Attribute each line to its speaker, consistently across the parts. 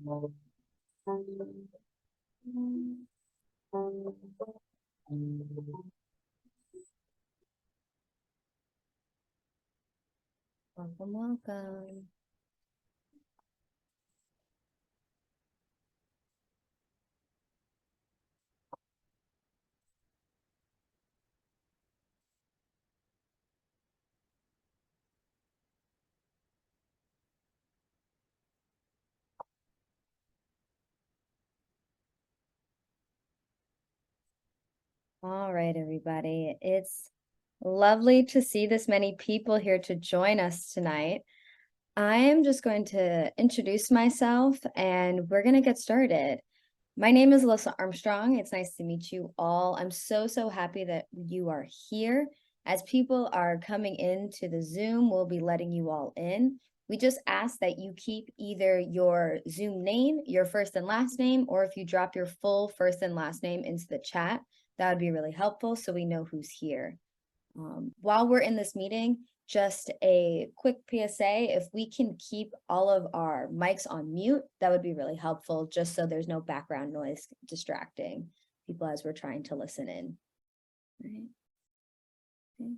Speaker 1: Welcome, welcome. All right, everybody. It's lovely to see this many people here to join us tonight. I am just going to introduce myself and we're going to get started. My name is Alyssa Armstrong. It's nice to meet you all. I'm so happy that you are here. As people are coming into the Zoom, we'll be letting you all in. We just ask that you keep either your Zoom name, your first and last name, or if you drop your full first and last name into the chat, that would be really helpful so we know who's here. While we're in this meeting, just a quick PSA, if we can keep all of our mics on mute, that would be really helpful, just so there's no background noise distracting people as we're trying to listen in. Right. Okay.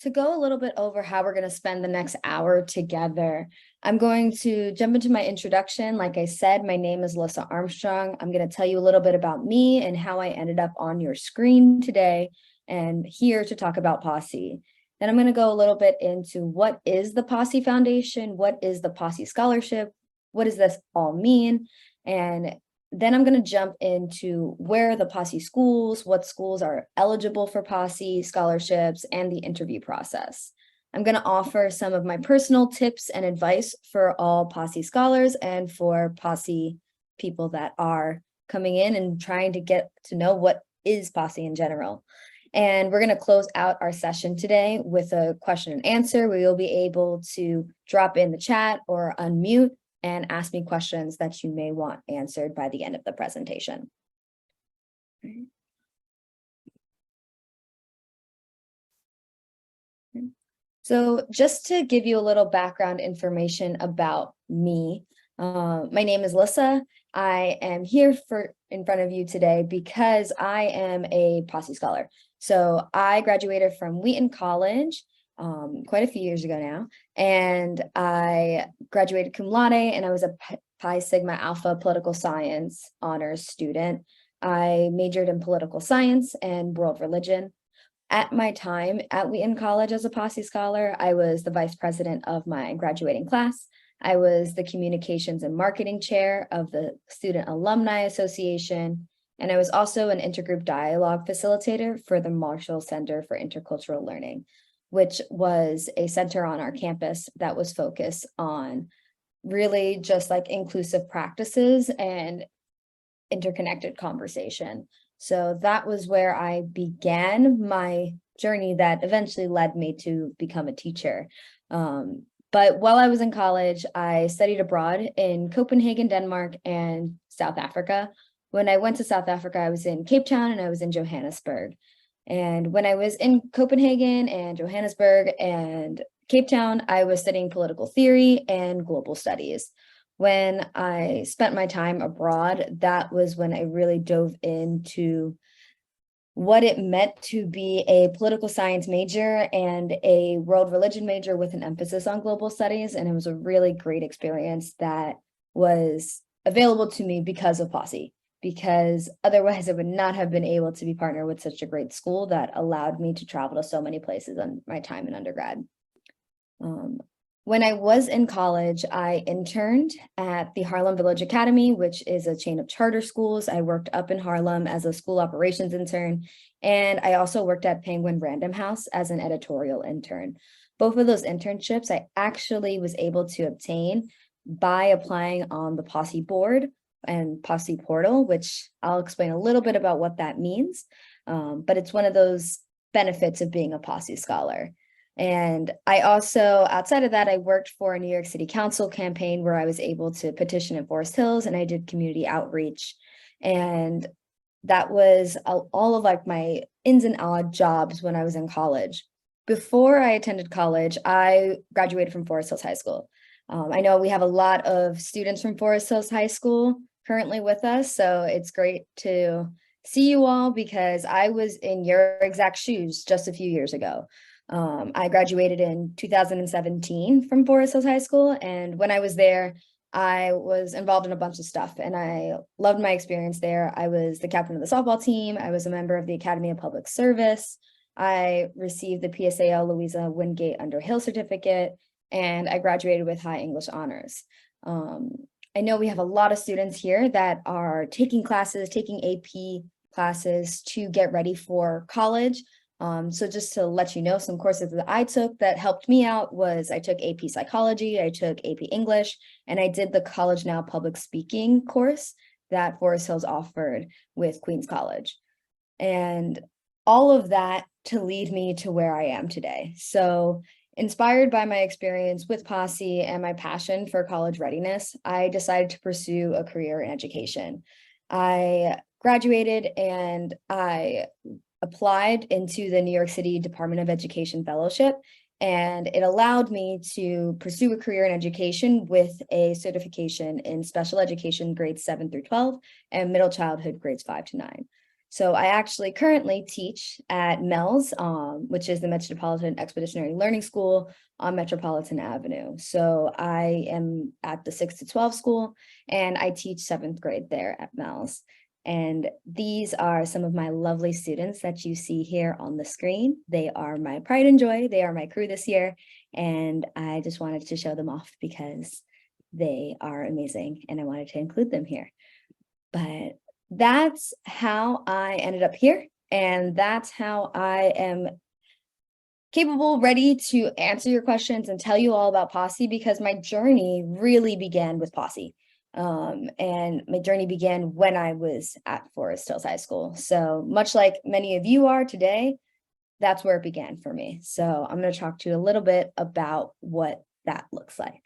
Speaker 1: To go a little bit over how we're going to spend the next hour together, I'm going to jump into my introduction. Like I said, my name is Alyssa Armstrong. I'm going to tell you a little bit about me and how I ended up on your screen today and here to talk about Posse. Then I'm going to go a little bit into what is the Posse Foundation, what is the Posse Scholarship, what does this all mean, and then I'm going to jump into where the Posse schools, what schools are eligible for Posse scholarships, and the interview process. I'm going to offer some of my personal tips and advice for all Posse scholars and for Posse people that are coming in and trying to get to know what is Posse in general. And we're going to close out our session today with a question and answer. We will be able to drop in the chat or unmute and ask me questions that you may want answered by the end of the presentation. So just to give you a little background information about me, my name is Alyssa. I am here in front of you today because I am a Posse scholar. So I graduated from Wheaton College quite a few years ago now, and I graduated cum laude, and I was a Pi Sigma Alpha political science honors student. I majored in political science and world religion. At my time at Wheaton College as a Posse scholar, I was the vice president of my graduating class. I was the communications and marketing chair of the Student Alumni Association, and I was also an intergroup dialogue facilitator for the Marshall Center for Intercultural Learning, which was a center on our campus that was focused on really just like inclusive practices and interconnected conversation. So that was where I began my journey that eventually led me to become a teacher. But while I was in college, I studied abroad in Copenhagen, Denmark, and South Africa. When I went to South Africa, I was in Cape Town and I was in Johannesburg. And when I was in Copenhagen and Johannesburg and Cape Town, I was studying political theory and global studies. When I spent my time abroad, that was when I really dove into what it meant to be a political science major and a world religion major with an emphasis on global studies. And it was a really great experience that was available to me because of Posse, because otherwise I would not have been able to be partnered with such a great school that allowed me to travel to so many places on my time in undergrad. When I was in college, I interned at the Harlem Village Academy, which is a chain of charter schools. I worked up in Harlem as a school operations intern, and I also worked at Penguin Random House as an editorial intern. Both of those internships I actually was able to obtain by applying on the Posse board and Posse portal, which I'll explain a little bit about what that means. But it's one of those benefits of being a Posse scholar. And I also, outside of that, I worked for a New York City Council campaign where I was able to petition in Forest Hills, and I did community outreach. And that was all of like my ins and outs jobs when I was in college. before I attended college, I graduated from Forest Hills High School. I know we have a lot of students from Forest Hills High School currently with us, so it's great to see you all because I was in your exact shoes just a few years ago. I graduated in 2017 from Forest Hills High School, and when I was there, I was involved in a bunch of stuff and I loved my experience there. I was the captain of the softball team. I was a member of the Academy of Public Service. I received the PSAL Louisa Wingate Underhill certificate, and I graduated with high English honors. I know we have a lot of students here that are taking classes, taking AP classes to get ready for college. So just to let you know, some courses that I took that helped me out was I took AP Psychology, I took AP English, and I did the College Now Public Speaking course that Forest Hills offered with Queens College. And all of that to lead me to where I am today. So inspired by my experience with Posse and my passion for college readiness, I decided to pursue a career in education. I graduated and I applied into the New York City Department of Education Fellowship, and it allowed me to pursue a career in education with a certification in special education grades 7 through 12 and middle childhood grades 5 to 9. So I actually currently teach at MELS, which is the Metropolitan Expeditionary Learning School on Metropolitan Avenue. So I am at the 6 to 12 school and I teach 7th grade there at MELS. And these are some of my lovely students that you see here on the screen. They are my pride and joy. They are my crew this year. And I just wanted to show them off because they are amazing and I wanted to include them here. But that's how I ended up here. And that's how I am capable, ready to answer your questions and tell you all about Posse because my journey really began with Posse. And my journey began when I was at Forest Hills High School. So much like many of you are today, that's where it began for me. So I'm going to talk to you a little bit about what that looks like.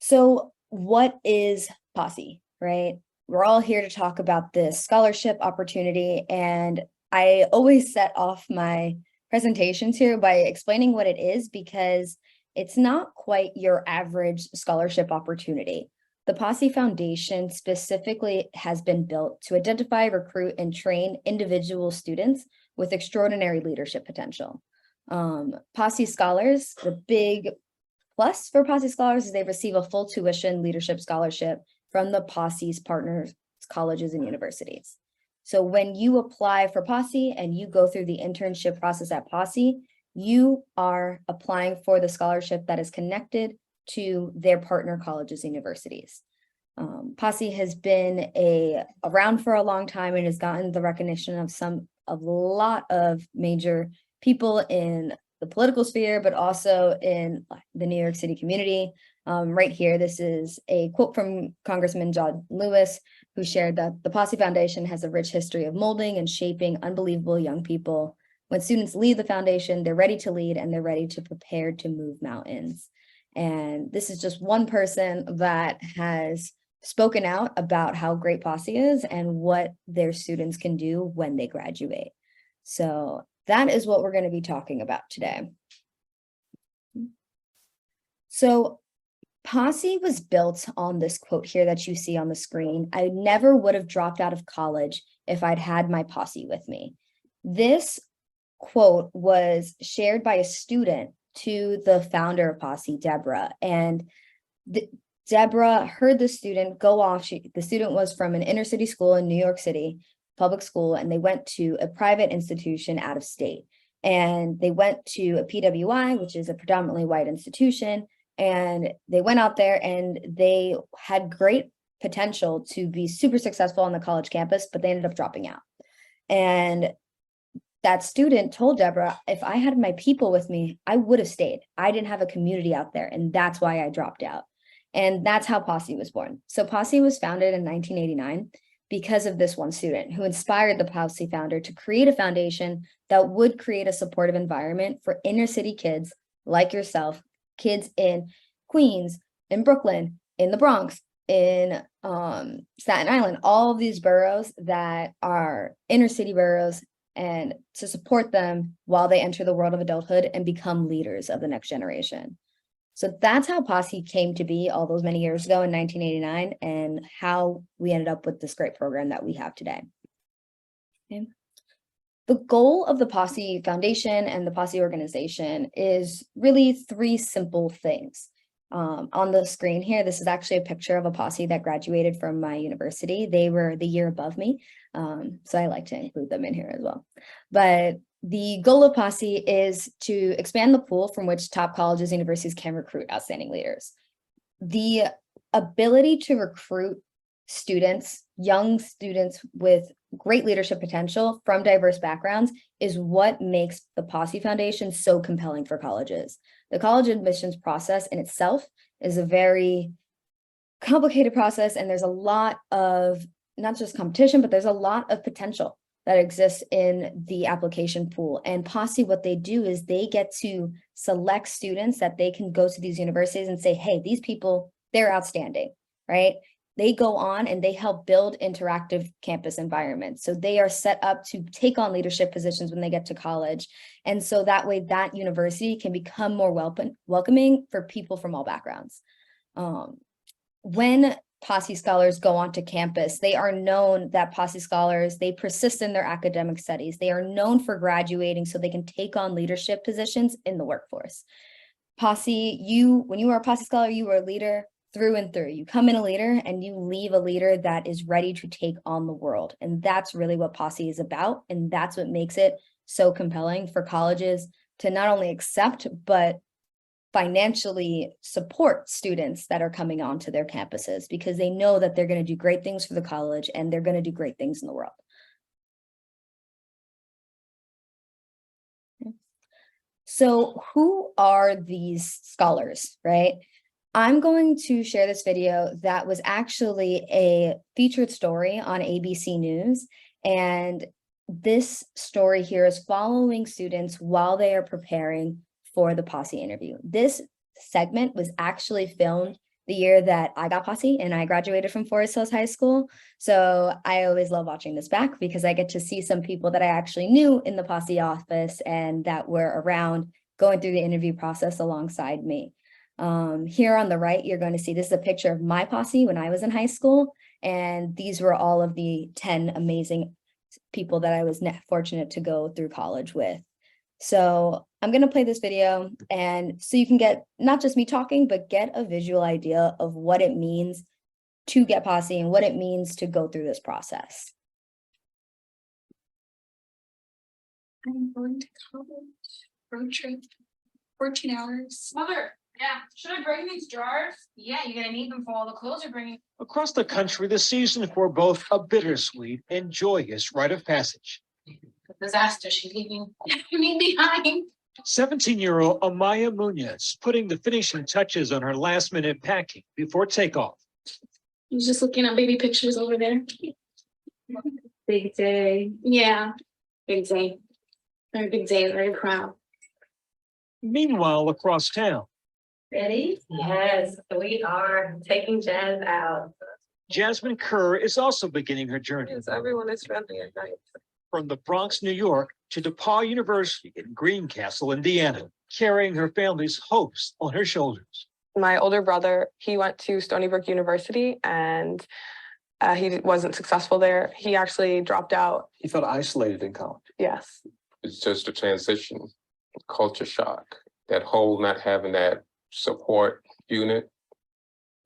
Speaker 1: So what is Posse, right? We're all here to talk about this scholarship opportunity, and I always set off my presentations here by explaining what it is because it's not quite your average scholarship opportunity. The Posse Foundation specifically has been built to identify, recruit, and train individual students with extraordinary leadership potential. Posse Scholars, the big plus for Posse Scholars is they receive a full tuition leadership scholarship from the Posse's partners, colleges, and universities. So when you apply for Posse and you go through the internship process at Posse, you are applying for the scholarship that is connected to their partner colleges and universities. Posse has been around for a long time and has gotten the recognition of a lot of major people in the political sphere, but also in the New York City community. Right here, this is a quote from Congressman John Lewis, who shared that the Posse Foundation has a rich history of molding and shaping unbelievable young people. When students leave the foundation, they're ready to lead and they're ready to prepare to move mountains. And this is just one person that has spoken out about how great Posse is and what their students can do when they graduate. So that is what we're going to be talking about today. So Posse was built on this quote here that you see on the screen. I never would have dropped out of college if I'd had my Posse with me. This quote was shared by a student to the founder of Posse, Deborah, and Deborah heard the student go off. The student was from an inner city school in New York City, public school, and they went to a private institution out of state. And they went to a PWI, which is a predominantly white institution, and they went out there and they had great potential to be super successful on the college campus, but they ended up dropping out. And that student told Deborah, if I had my people with me, I would have stayed. I didn't have a community out there, and that's why I dropped out. And that's how Posse was born. So Posse was founded in 1989 because of this one student who inspired the Posse founder to create a foundation that would create a supportive environment for inner city kids like yourself, kids in Queens, in Brooklyn, in the Bronx, in Staten Island, all of these boroughs that are inner city boroughs and to support them while they enter the world of adulthood and become leaders of the next generation. So that's how Posse came to be all those many years ago in 1989, and how we ended up with this great program that we have today. Okay. The goal of the Posse Foundation and the Posse organization is really three simple things. On the screen here, this is actually a picture of a Posse that graduated from my university. They were the year above me, so I like to include them in here as well. But the goal of Posse is to expand the pool from which top colleges and universities can recruit outstanding leaders. The ability to recruit students, young students with great leadership potential from diverse backgrounds, is what makes the Posse Foundation so compelling for colleges. The college admissions process in itself is a very complicated process, and there's a lot of not just competition, but there's a lot of potential that exists in the application pool. And Posse, what they do is they get to select students that they can go to these universities and say, hey, these people, they're outstanding, right? They go on and they help build interactive campus environments. So they are set up to take on leadership positions when they get to college. And so that way that university can become more welcoming for people from all backgrounds. When Posse scholars go onto campus, they are known that Posse scholars, they persist in their academic studies. They are known for graduating so they can take on leadership positions in the workforce. Posse, when you are a Posse scholar, you are a leader through and through. You come in a leader and you leave a leader that is ready to take on the world. And that's really what Posse is about. And that's what makes it so compelling for colleges to not only accept, but financially support students that are coming onto their campuses, because they know that they're going to do great things for the college and they're going to do great things in the world. So who are these scholars, right? I'm going to share this video that was actually a featured story on ABC News. And this story here is following students while they are preparing for the Posse interview. This segment was actually filmed the year that I got Posse and I graduated from Forest Hills High School. So I always love watching this back because I get to see some people that I actually knew in the Posse office and that were around going through the interview process alongside me. Here on the right, you're going to see this is a picture of my Posse when I was in high school. And these were all of the 10 amazing people that I was fortunate to go through college with. So I'm going to play this video, and so you can get not just me talking, but get a visual idea of what it means to get Posse and what it means to go through this process.
Speaker 2: I'm going to college, road trip, 14 hours.
Speaker 3: Mother, yeah, should I bring these jars? Yeah, you're gonna need them for all the clothes you're bringing.
Speaker 4: Across the country, the season for both a bittersweet and joyous rite of passage.
Speaker 3: The disaster she's leaving me behind.
Speaker 4: 17-year-old Amaya Munoz putting the finishing touches on her last-minute packing before takeoff.
Speaker 2: I was just looking at baby pictures over there.
Speaker 3: Big day.
Speaker 2: Yeah, big day. Very big day, very proud.
Speaker 4: Meanwhile, across town,
Speaker 3: Ready? Yes, we are taking Jazz out.
Speaker 4: Jasmine Kerr is also beginning her journey.
Speaker 3: Yes, everyone is friendly at night.
Speaker 4: From the Bronx, New York, to DePaul University in Greencastle, Indiana, carrying her family's hopes on her shoulders.
Speaker 5: My older brother, he went to Stony Brook University and he wasn't successful there. He actually dropped out.
Speaker 6: He felt isolated in college.
Speaker 5: Yes.
Speaker 7: It's just a transition, culture shock. That whole not having that support unit,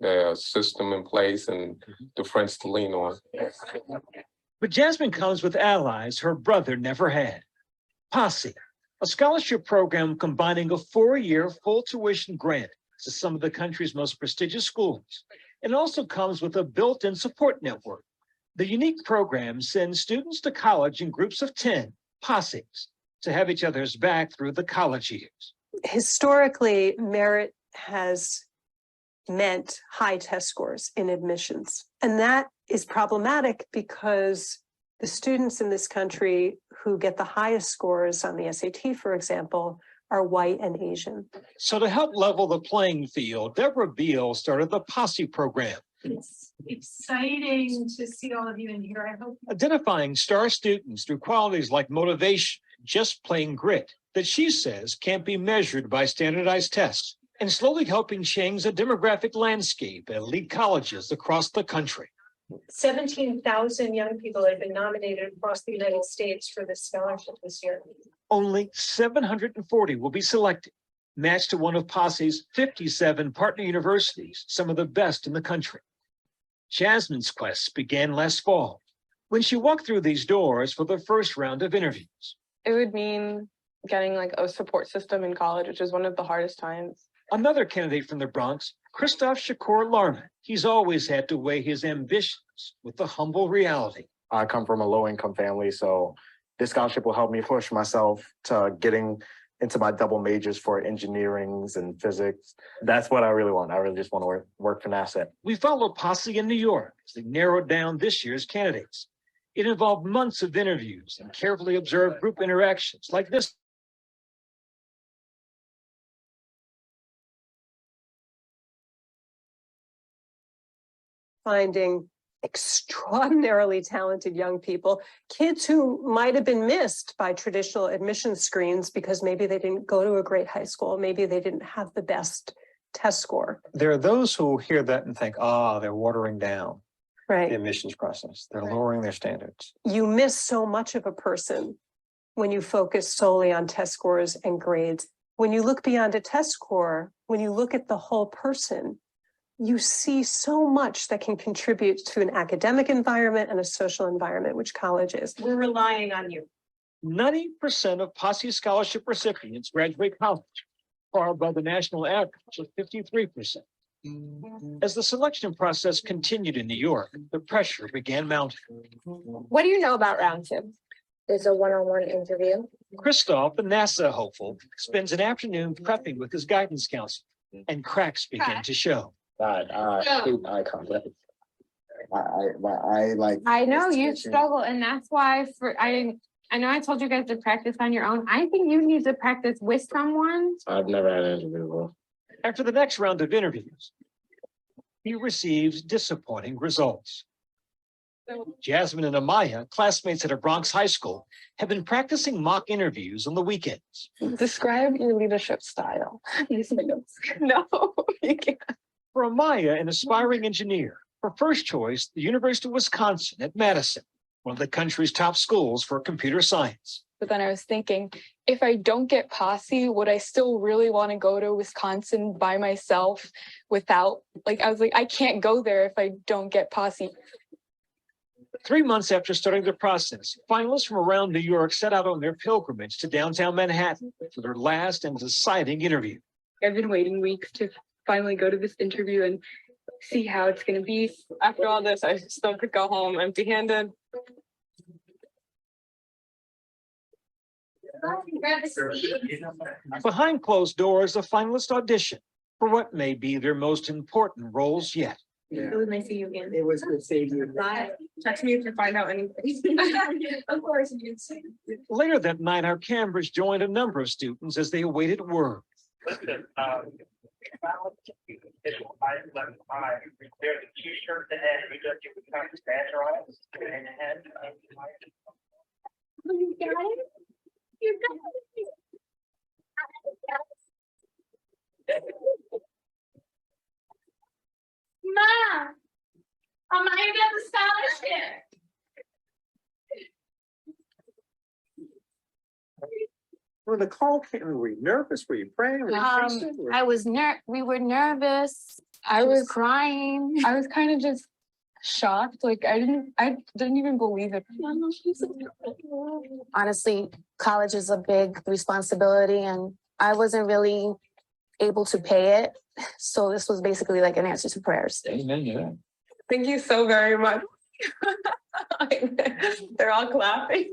Speaker 7: the system in place, and the friends to lean on.
Speaker 4: But Jasmine comes with allies her brother never had. Posse, a scholarship program combining a 4-year full tuition grant to some of the country's most prestigious schools. It also comes with a built-in support network. The unique program sends students to college in groups of 10, posses, to have each other's back through the college years.
Speaker 8: Historically, merit has meant high test scores in admissions. And that is problematic because the students in this country who get the highest scores on the SAT, for example, are white and Asian.
Speaker 4: So to help level the playing field, Deborah Beal started the Posse program
Speaker 8: It's exciting to see all of you in here. I hope.
Speaker 4: Identifying star students through qualities like motivation, just plain grit, that she says can't be measured by standardized tests, and slowly helping change the demographic landscape at elite colleges across the country.
Speaker 8: 17,000 young people have been nominated across the United States for this scholarship this year.
Speaker 4: Only 740 will be selected, matched to one of Posse's 57 partner universities, some of the best in the country. Jasmine's quest began last fall when she walked through these doors for the first round of interviews.
Speaker 5: It would mean getting like a support system in college, which is one of the hardest times.
Speaker 4: Another candidate from the Bronx, Christoph Shakur Larman. He's always had to weigh his ambitions with the humble reality.
Speaker 6: I come from a low-income family, so this scholarship will help me push myself to getting into my double majors for engineerings and physics. That's what I really want. I really just want to work for NASA.
Speaker 4: We followed Posse in New York as they narrowed down this year's candidates. It involved months of interviews and carefully observed group interactions like this.
Speaker 8: Finding extraordinarily talented young people, kids who might have been missed by traditional admission screens because maybe they didn't go to a great high school, maybe they didn't have the best test score.
Speaker 9: There are those who hear that and think, they're watering down the
Speaker 8: Right.
Speaker 9: admissions process. They're
Speaker 8: Right.
Speaker 9: lowering their standards.
Speaker 8: You miss so much of a person when you focus solely on test scores and grades. When you look beyond a test score, when you look at the whole person, you see so much that can contribute to an academic environment and a social environment, which college is. We're relying on you.
Speaker 4: 90% of Posse scholarship recipients graduate college, far above the national average of 53%. As the selection process continued in New York, the pressure began mounting.
Speaker 2: What do you know about round two? There's a one-on-one interview.
Speaker 4: Christoph, the NASA hopeful, spends an afternoon prepping with his guidance counselor, and cracks begin to show.
Speaker 6: God, I hate eye contact. I like.
Speaker 2: I know you struggle, and that's why I know I told you guys to practice on your own. I think you need to practice with someone.
Speaker 6: I've never had an interview before.
Speaker 4: After the next round of interviews, he receives disappointing results. Jasmine and Amaya, classmates at a Bronx high school, have been practicing mock interviews on the weekends.
Speaker 5: Describe your leadership style. No, you can't.
Speaker 4: For Amaya, an aspiring engineer, her first choice, the University of Wisconsin at Madison, one of the country's top schools for computer science.
Speaker 10: But then I was thinking, if I don't get Posse, would I still really want to go to Wisconsin by myself without, I was like, I can't go there if I don't get Posse.
Speaker 4: 3 months after starting the process, finalists from around New York set out on their pilgrimage to downtown Manhattan for their last and deciding interview.
Speaker 10: I've been waiting weeks to finally go to this interview and see how it's going to be.
Speaker 5: After all this, I still could go home empty-handed.
Speaker 4: Behind closed doors, the finalists audition for what may be their most important roles yet.
Speaker 8: It was nice to see you again.
Speaker 6: It was good seeing you.
Speaker 8: Bye.
Speaker 5: Text me if you find out anything.
Speaker 8: Of course.
Speaker 4: Later that night, our cameras joined a number of students as they awaited word.
Speaker 11: Listen, there's a t-shirt that has University of Wisconsin badge on it, and it has.
Speaker 2: You got it? You got it? Ma! Amaya got the scholarship.
Speaker 9: Well, the call came, were you nervous? Were you praying? Were you facing?
Speaker 2: We were nervous.
Speaker 10: I
Speaker 2: She was
Speaker 10: was
Speaker 2: crying.
Speaker 10: I was kind of just shocked. I didn't even believe it.
Speaker 12: Honestly, college is a big responsibility and I wasn't really able to pay it. So this was basically like an answer to prayers.
Speaker 9: Amen, yeah.
Speaker 5: Thank you so very much. They're all clapping.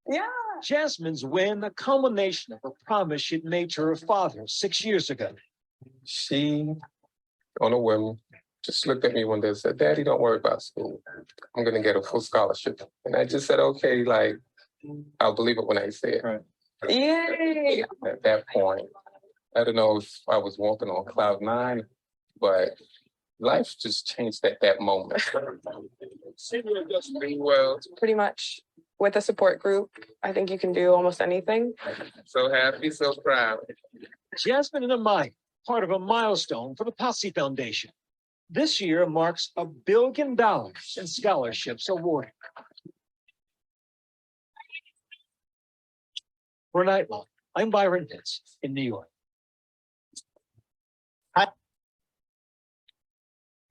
Speaker 5: Yeah.
Speaker 4: Jasmine's win, a culmination of a promise she'd made to her father 6 years ago.
Speaker 7: She, on a whim, just looked at me one day and said, "Daddy, don't worry about school. I'm gonna get a full scholarship." And I just said, okay, like, I'll believe it when I say it.
Speaker 9: Right.
Speaker 5: Yay.
Speaker 7: At that point, I don't know if I was walking on cloud nine, but life just changed at that moment. Well,
Speaker 5: Pretty much with a support group, I think you can do almost anything.
Speaker 7: so happy, so proud.
Speaker 4: Jasmine and Amaya, part of a milestone for the Posse Foundation. This year marks $1 billion in scholarships awarded. For Nightline, I'm Byron Pitts in New York.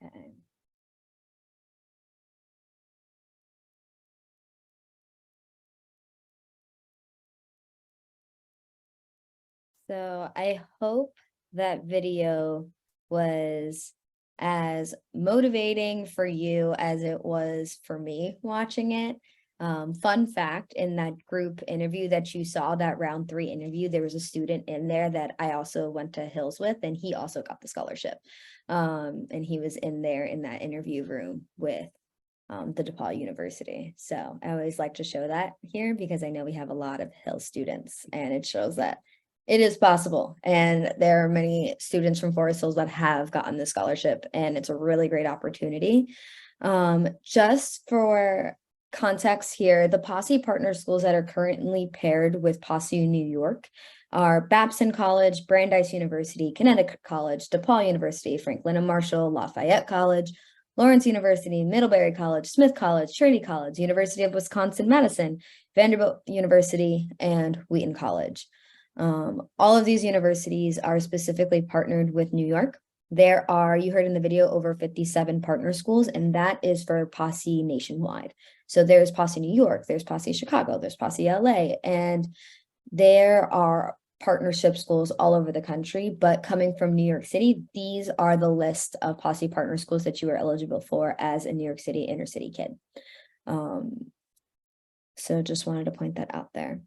Speaker 1: Okay. So I hope that video was as motivating for you as it was for me watching it. Fun fact, in that group interview that you saw, that round 3 interview, there was a student in there that I also went to Hills with, and he also got the scholarship. And he was in there in that interview room with the DePaul University. So I always like to show that here because I know we have a lot of Hills students, and it shows that it is possible. And there are many students from Forest Hills that have gotten the scholarship, and it's a really great opportunity. Just for context here, the Posse partner schools that are currently paired with Posse New York are Babson College, Brandeis University, Connecticut College, DePaul University, Franklin and Marshall, Lafayette College, Lawrence University, Middlebury College, Smith College, Trinity College, University of Wisconsin-Madison, Vanderbilt University, and Wheaton College. All of these universities are specifically partnered with New York. There are, you heard in the video, over 57 partner schools, and that is for Posse nationwide. So there's Posse New York, there's Posse Chicago, there's Posse LA, and there are partnership schools all over the country. But coming from New York City, these are the list of Posse partner schools that you are eligible for as a New York City inner city kid. So just wanted to point that out there.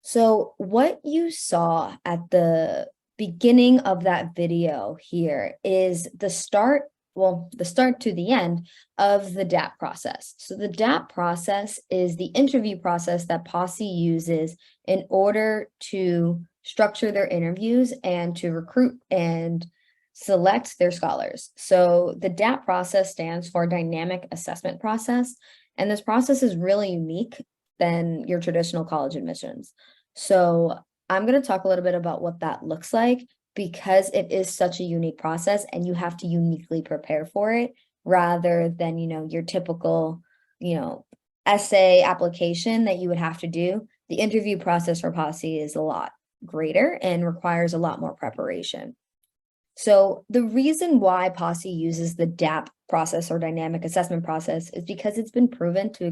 Speaker 1: So what you saw at the beginning of that video here is the start, well, the start to the end of the DAP process. So the DAP process is the interview process that Posse uses in order to structure their interviews and to recruit and select their scholars. So the DAP process stands for Dynamic Assessment Process, and this process is really unique than your traditional college admissions. So I'm going to talk a little bit about what that looks like, because it is such a unique process and you have to uniquely prepare for it rather than, your typical, essay application that you would have to do. The interview process for Posse is a lot greater and requires a lot more preparation. So the reason why Posse uses the DAP process or dynamic assessment process is because it's been proven to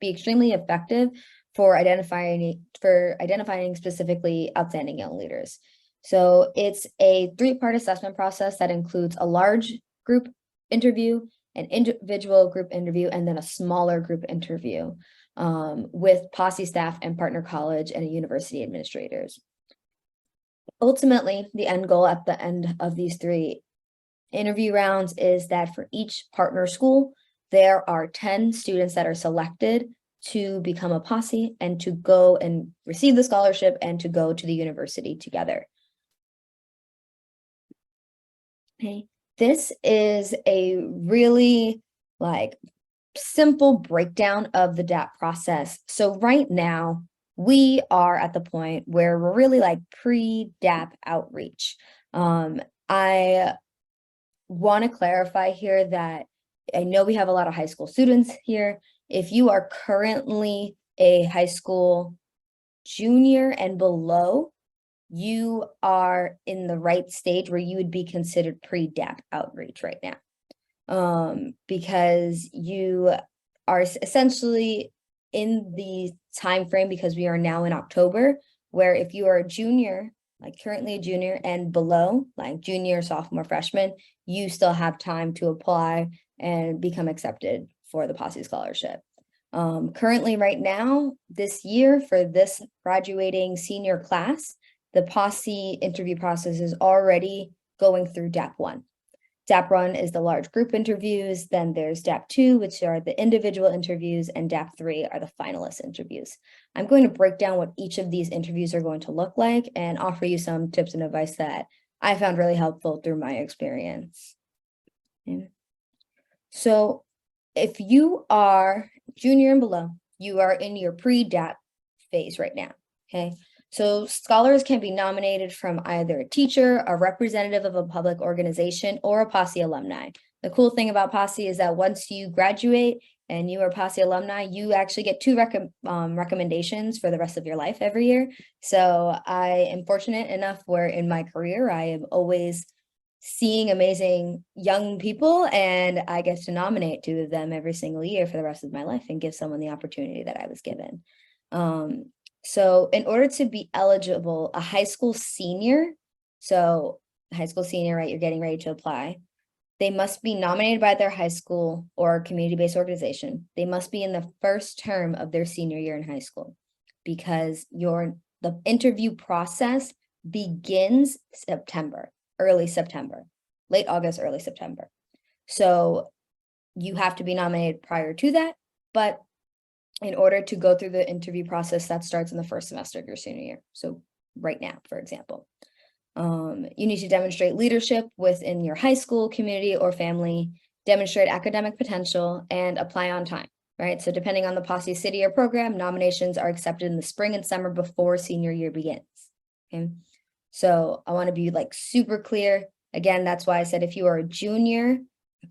Speaker 1: be extremely effective for identifying specifically outstanding young leaders. So it's a 3-part assessment process that includes a large group interview, an individual group interview, and then a smaller group interview with Posse staff and partner college and university administrators. Ultimately, the end goal at the end of these 3 interview rounds is that for each partner school, there are 10 students that are selected to become a Posse and to go and receive the scholarship and to go to the university together. Okay, this is a really simple breakdown of the DAP process. So right now, we are at the point where we're really pre-DAP outreach. I want to clarify here that I know we have a lot of high school students here. If you are currently a high school junior and below, you are in the right stage where you would be considered pre-DAP outreach right now. Because you are essentially in the time frame, because we are now in October, where if you are a junior, currently a junior and below, junior, sophomore, freshman, you still have time to apply and become accepted for the Posse scholarship. Currently right now, this year, for this graduating senior class, the Posse interview process is already going through DAP 1. DAP 1 is the large group interviews, then there's DAP 2, which are the individual interviews, and DAP 3 are the finalist interviews. I'm going to break down what each of these interviews are going to look like and offer you some tips and advice that I found really helpful through my experience. Okay. So if you are junior and below, you are in your pre-DAP phase right now, okay? So scholars can be nominated from either a teacher, a representative of a public organization, or a Posse alumni. The cool thing about Posse is that once you graduate and you are Posse alumni, you actually get two recommendations for the rest of your life every year. So I am fortunate enough where in my career, I am always seeing amazing young people, and I get to nominate two of them every single year for the rest of my life and give someone the opportunity that I was given. So in order to be eligible, a high school senior, right, you're getting ready to apply, they must be nominated by their high school or community-based organization. They must be in the first term of their senior year in high school, because the interview process begins early September, late August, early September. So you have to be nominated prior to that, but in order to go through the interview process, that starts in the first semester of your senior year. So right now, for example, you need to demonstrate leadership within your high school, community, or family, demonstrate academic potential, and apply on time, right? So depending on the Posse city or program, nominations are accepted in the spring and summer before senior year begins, okay? So I want to be like super clear. Again, that's why I said if you are a junior,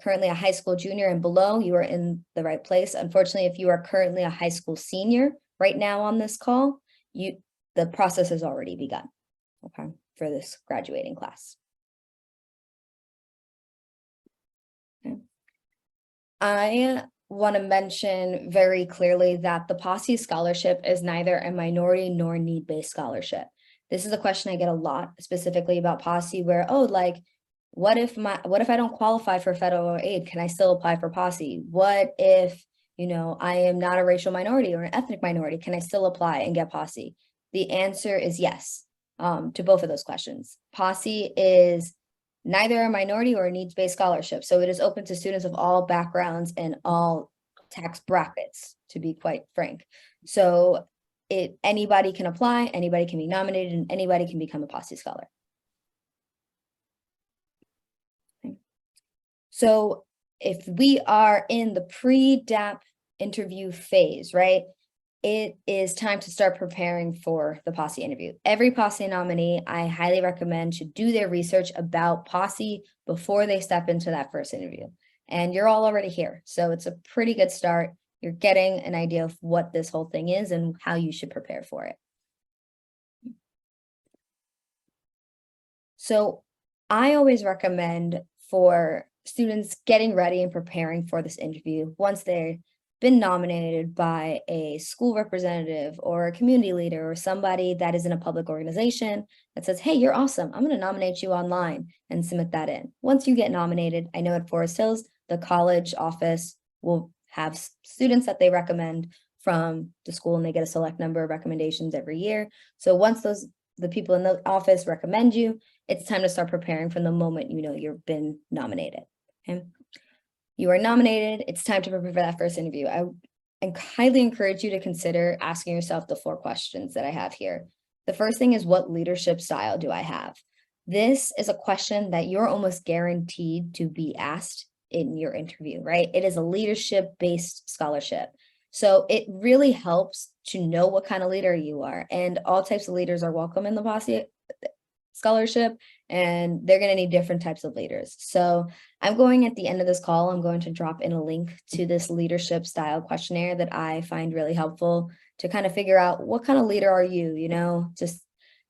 Speaker 1: currently a high school junior and below, you are in the right place. Unfortunately, if you are currently a high school senior right now on this call, the process has already begun, okay, for this graduating class. Okay. I want to mention very clearly that the Posse scholarship is neither a minority nor need-based scholarship. This is a question I get a lot, specifically about Posse, where, oh, like, what if I don't qualify for federal aid? Can I still apply for Posse? What if, I am not a racial minority or an ethnic minority? Can I still apply and get Posse? The answer is yes, to both of those questions. Posse is neither a minority or a needs-based scholarship. So it is open to students of all backgrounds and all tax brackets, to be quite frank. So anybody can apply, anybody can be nominated, and anybody can become a Posse scholar. Okay. So if we are in the pre-DAP interview phase, right, it is time to start preparing for the Posse interview. Every Posse nominee, I highly recommend, should do their research about Posse before they step into that first interview. And you're all already here, so it's a pretty good start. You're getting an idea of what this whole thing is and how you should prepare for it. So I always recommend for students getting ready and preparing for this interview, once they've been nominated by a school representative or a community leader or somebody that is in a public organization that says, hey, you're awesome, I'm going to nominate you online, and submit that in. Once you get nominated, I know at Forest Hills, the college office will have students that they recommend from the school, and they get a select number of recommendations every year. So once the people in the office recommend you, it's time to start preparing from the moment you've been nominated. Okay? You are nominated, it's time to prepare for that first interview. I highly encourage you to consider asking yourself the 4 questions that I have here. The first thing is, what leadership style do I have? This is a question that you're almost guaranteed to be asked in your interview, right? It is a leadership-based scholarship. So it really helps to know what kind of leader you are, and all types of leaders are welcome in the Posse scholarship, and they're going to need different types of leaders. So I'm going, at the end of this call, I'm going to drop in a link to this leadership style questionnaire that I find really helpful to kind of figure out what kind of leader are you, just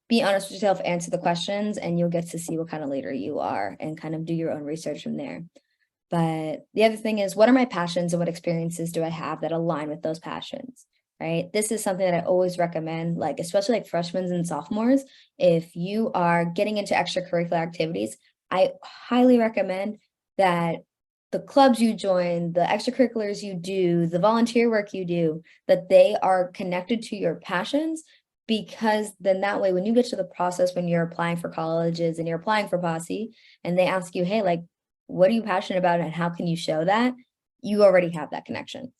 Speaker 1: be honest with yourself, answer the questions, and you'll get to see what kind of leader you are and kind of do your own research from there. But the other thing is, what are my passions and what experiences do I have that align with those passions, right? This is something that I always recommend, like, especially like freshmen and sophomores. If you are getting into extracurricular activities, I highly recommend that the clubs you join, the extracurriculars you do, the volunteer work you do, that they are connected to your passions, because then that way, when you get to the process, when you're applying for colleges and you're applying for Posse, and they ask you, hey, like, what are you passionate about and how can you show that? You already have that connection.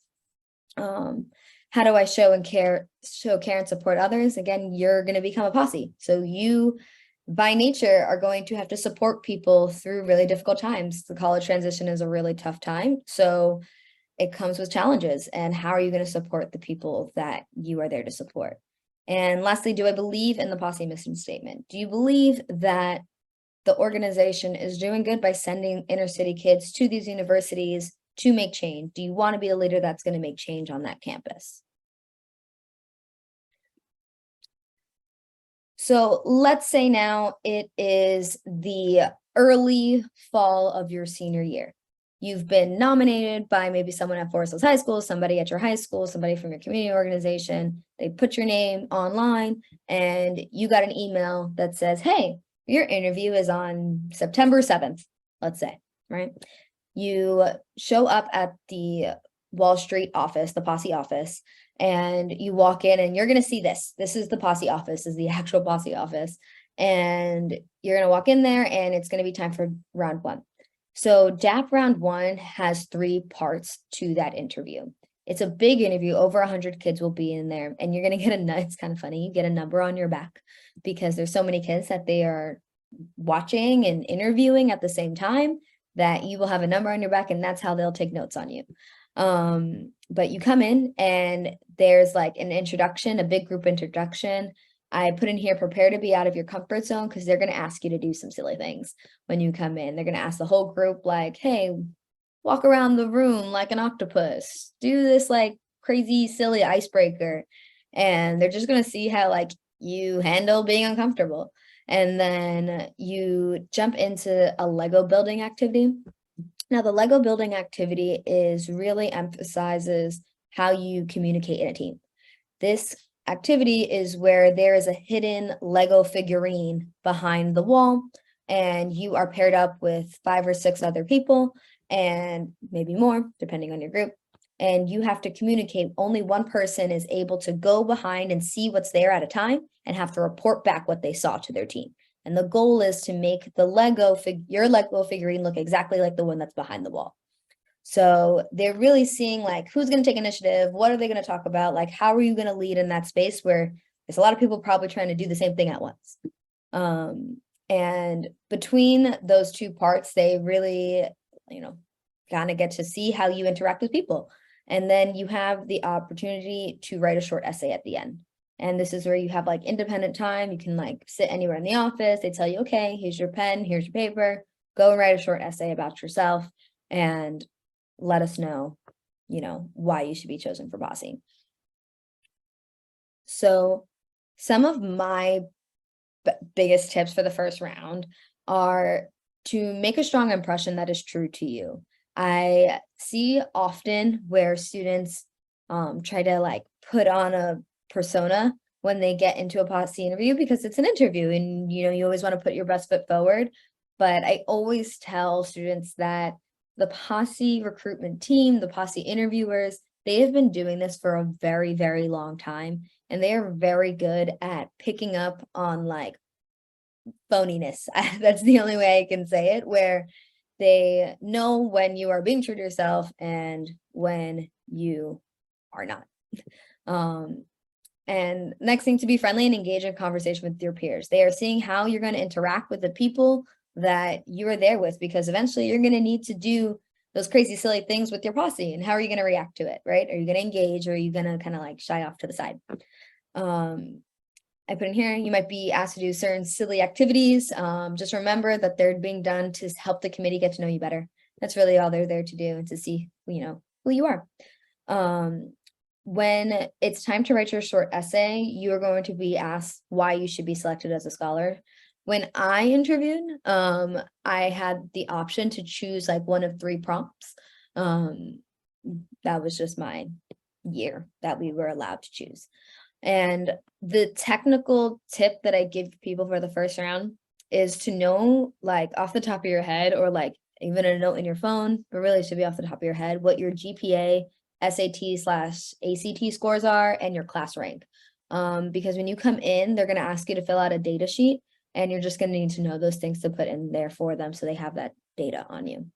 Speaker 1: How do I show care and support others? Again, you're going to become a Posse. So you by nature are going to have to support people through really difficult times. The college transition is a really tough time. So it comes with challenges. And how are you going to support the people that you are there to support? And lastly, do I believe in the posse mission statement? Do you believe that the organization is doing good by sending inner city kids to these universities to make change? Do you want to be a leader that's going to make change on that campus? So let's say now it is the early fall of your senior year. You've been nominated by maybe someone at Forest Hills High School, somebody at your high school, somebody from your community organization. They put your name online and you got an email that says, hey, your interview is on September 7th, let's say, right? You show up at the Wall Street office, the posse office, and you walk in and you're going to see this. This is the posse office, this is the actual posse office. And you're going to walk in there and it's going to be time for round one. So DAP round one has 3 parts to that interview. It's a big interview. Over 100 kids will be in there, and you're going to get it's kind of funny. You get a number on your back because there's so many kids that they are watching and interviewing at the same time that you will have a number on your back, and that's how they'll take notes on you. But you come in and there's like an introduction, a big group introduction. I put in here, prepare to be out of your comfort zone, because they're going to ask you to do some silly things when you come in. They're going to ask the whole group like, hey, walk around the room like an octopus, do this like crazy, silly icebreaker. And they're just going to see how like you handle being uncomfortable. And then you jump into a Lego building activity. Now, the Lego building activity is really emphasizes how you communicate in a team. This activity is where there is a hidden Lego figurine behind the wall, and you are paired up with 5 or 6 other people, and maybe more, depending on your group. And you have to communicate. Only one person is able to go behind and see what's there at a time and have to report back what they saw to their team. And the goal is to make the your Lego figurine look exactly like the one that's behind the wall. So they're really seeing like, who's going to take initiative? What are they going to talk about? Like, how are you going to lead in that space where there's a lot of people probably trying to do the same thing at once? And between those 2 parts, they really, kind of get to see how you interact with people. And then you have the opportunity to write a short essay at the end. And this is where you have like independent time. You can like sit anywhere in the office. They tell you, okay, here's your pen, here's your paper, go and write a short essay about yourself and let us know, why you should be chosen for posse. So some of my biggest tips for the first round are to make a strong impression that is true to you. I see often where students try to like put on a persona when they get into a posse interview, because it's an interview and you always want to put your best foot forward. But I always tell students that the posse recruitment team, the posse interviewers, they have been doing this for a very, very long time. And they are very good at picking up on like phoniness. That's the only way I can say it, where they know when you are being true to yourself and when you are not. And next thing, to be friendly and engage in conversation with your peers. They are seeing how you're going to interact with the people that you are there with, because eventually you're going to need to do those crazy, silly things with your posse. And how are you going to react to it, right? Are you going to engage, or are you going to kind of like shy off to the side? I put in here, you might be asked to do certain silly activities. Just remember that they're being done to help the committee get to know you better. That's really all they're there to do, and to see, who you are. When it's time to write your short essay, you are going to be asked why you should be selected as a scholar. When I interviewed, I had the option to choose like one of 3 prompts. That was just my year that we were allowed to choose. And the technical tip that I give people for the first round is to know, like off the top of your head, or like even a note in your phone, but really it should be off the top of your head, what your GPA, SAT/ACT scores are and your class rank. Because when you come in, they're going to ask you to fill out a data sheet, and you're just going to need to know those things to put in there for them so they have that data on you.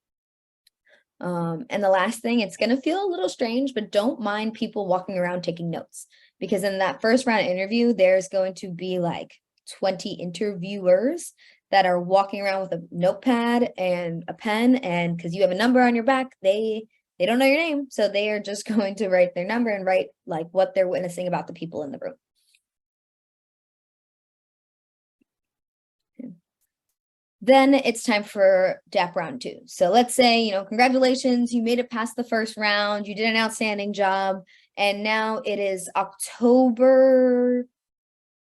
Speaker 1: And the last thing, it's going to feel a little strange, but don't mind people walking around taking notes, because in that first round interview, there's going to be like 20 interviewers that are walking around with a notepad and a pen, and because you have a number on your back, they don't know your name, so they are just going to write their number and write like what they're witnessing about the people in the room. Then it's time for DAP round 2. So let's say, congratulations, you made it past the first round, you did an outstanding job, and now it is October,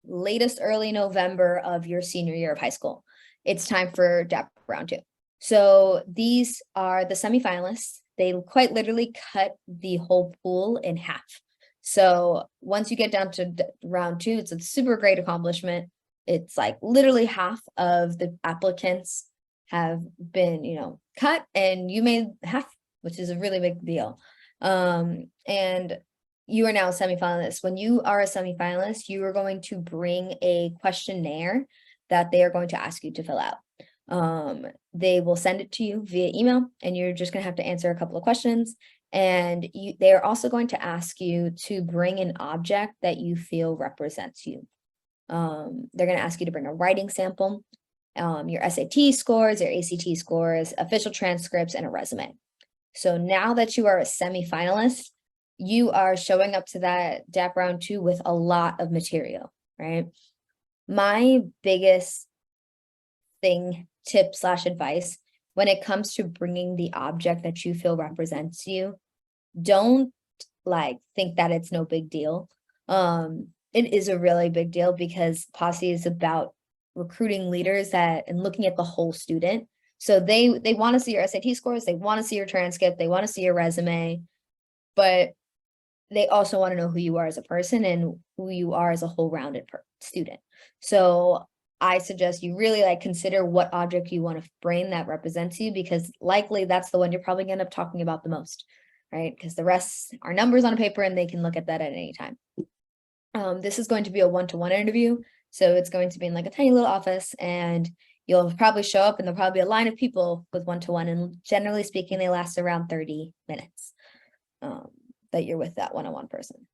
Speaker 1: latest early November of your senior year of high school. It's time for DAP round 2. So these are the semifinalists. They quite literally cut the whole pool in half. So once you get down to round 2, it's a super great accomplishment. It's like literally half of the applicants have been, cut, and you made half, which is a really big deal. And you are now a semifinalist. When you are a semifinalist, you are going to bring a questionnaire that they are going to ask you to fill out. They will send it to you via email, and you're just going to have to answer a couple of questions. And they are also going to ask you to bring an object that you feel represents you. They're going to ask you to bring a writing sample, your SAT scores, your ACT scores, official transcripts, and a resume. So now that you are a semifinalist, you are showing up to that DAP round 2 with a lot of material, right? My biggest tip/advice when it comes to bringing the object that you feel represents you, don't think that it's no big deal. It is a really big deal because Posse is about recruiting leaders and looking at the whole student. So they want to see your SAT scores, they want to see your transcript, they want to see your resume, but they also want to know who you are as a person and who you are as a whole rounded student. So I suggest you really consider what object you want to bring that represents you, because likely that's the one you're probably going to end up talking about the most, right? Because the rest are numbers on a paper and they can look at that at any time. This is going to be a one-to-one interview. So it's going to be in a tiny little office, and you'll probably show up and there'll probably be a line of people with one-to-one. And generally speaking, they last around 30 minutes that you're with that one-on-one person.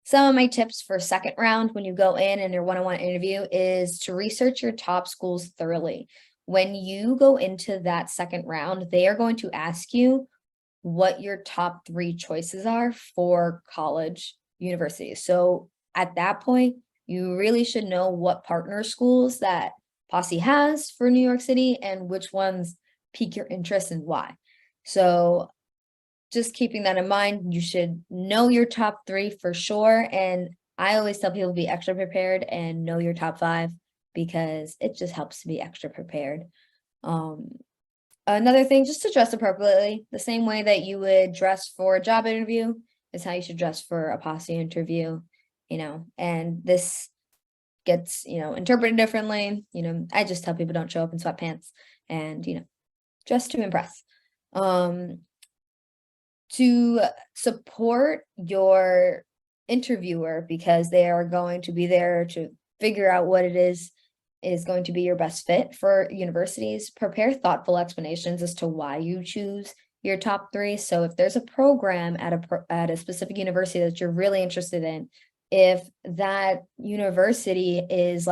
Speaker 1: Some of my tips for second round when you go in your one-on-one interview is to research your top schools thoroughly. When you go into that second round, they are going to ask you what your top 3 choices are for college universities. So at that point, you really should know what partner schools that Posse has for New York City and which ones pique your interest and why. So just keeping that in mind, you should know your top 3 for sure. And I always tell people to be extra prepared and know your top 5, because it just helps to be extra prepared. Another thing, just to dress appropriately. The same way that you would dress for a job interview is how you should dress for a Posse interview, and this gets, interpreted differently. I just tell people don't show up in sweatpants and, dress to impress. To support your interviewer, because they are going to be there to figure out what it is going to be your best fit for universities, prepare thoughtful explanations as to why you choose your top 3. So if there's a program at a specific university that you're really interested in, if that university is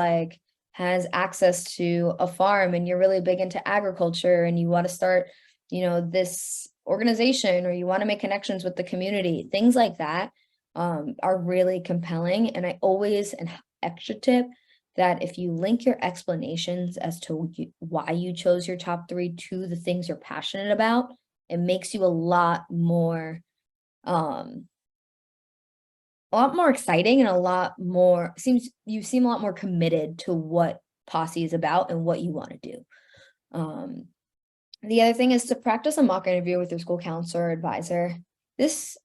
Speaker 1: has access to a farm and you're really big into agriculture and you want to start, this organization, or you want to make connections with the community, things like that are really compelling. And I always, an extra tip, that if you link your explanations as to why you chose your top 3 to the things you're passionate about, it makes you a lot more exciting and you seem a lot more committed to what Posse is about and what you want to do. The other thing is to practice a mock interview with your school counselor or advisor. This,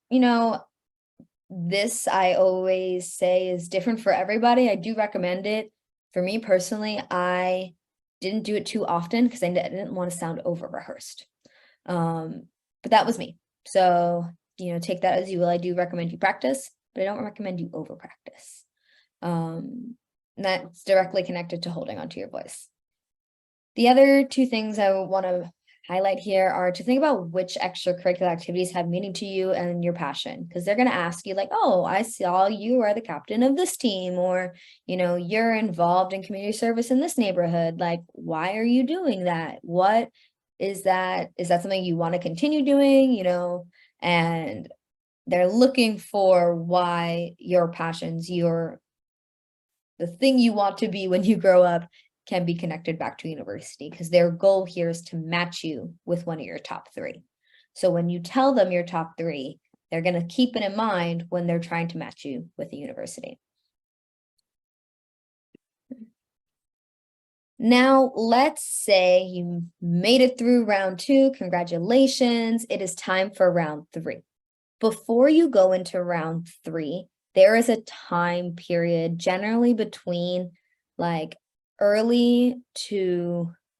Speaker 1: this I always say is different for everybody. I do recommend it. For me personally, I didn't do it too often because I didn't want to sound over rehearsed. But that was me. So, take that as you will. I do recommend you practice, but I don't recommend you over practice. That's directly connected to holding onto your voice. The other 2 things I want to highlight here are to think about which extracurricular activities have meaning to you and your passion, because they're going to ask you like, oh, I saw you are the captain of this team, or, you know, you're involved in community service in this neighborhood. Like, why are you doing that? What is that? Is that something you want to continue doing? You know, and they're looking for why your passions, the thing you want to be when you grow up can be connected back to university, because their goal here is to match you with one of your top 3. So when you tell them your top 3, they're going to keep it in mind when they're trying to match you with a university. Now, let's say you made it through round 2. Congratulations. It is time for round 3. Before you go into round 3, there is a time period generally between like early